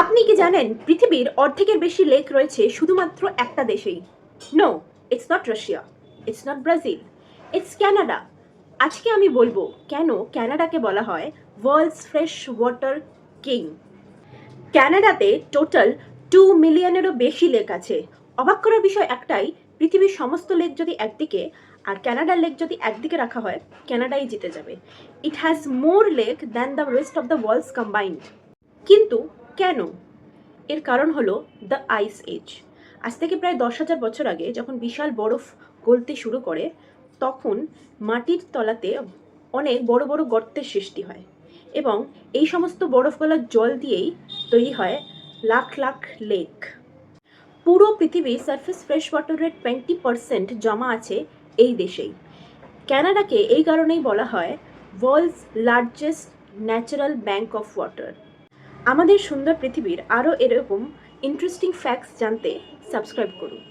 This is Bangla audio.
আপনি কি জানেন পৃথিবীর অর্ধেকের বেশি লেক রয়েছে শুধুমাত্র একটা দেশেই? No, it's not Russia, it's not Brazil, it's Canada. আজকে আমি বলবো কেন ক্যানাডাকে বলা হয় ওয়ার্ল্ডস ফ্রেশ ওয়াটার কিং। ক্যানাডাতে টোটাল 2 মিলিয়নেরও বেশি লেক আছে। অবাক করার বিষয় একটাই, পৃথিবীর সমস্ত লেক যদি একদিকে আর ক্যানাডার লেক যদি একদিকে রাখা হয়, ক্যানাডাই জিতে যাবে। It has more lake than the rest of the world's combined. কিন্তু কেন? এর কারণ হলো দ্য আইস এজ। আজ থেকে প্রায় 10,000 বছর আগে যখন বিশাল বরফ গলতে শুরু করে, তখন মাটির তলাতে অনেক বড় বড় গর্তের সৃষ্টি হয় এবং এই সমস্ত বরফ গলার জল দিয়েই তৈরি হয় লাখ লাখ লেক। পুরো পৃথিবীর সারফেস ফ্রেশ ওয়াটারের 20% জমা আছে এই দেশেই। ক্যানাডাকে এই কারণেই বলা হয় world's largest natural bank of water. আমাদের সুন্দর পৃথিবীর আরও এরকম ইন্টারেস্টিং ফ্যাক্টস জানতে সাবস্ক্রাইব করুন।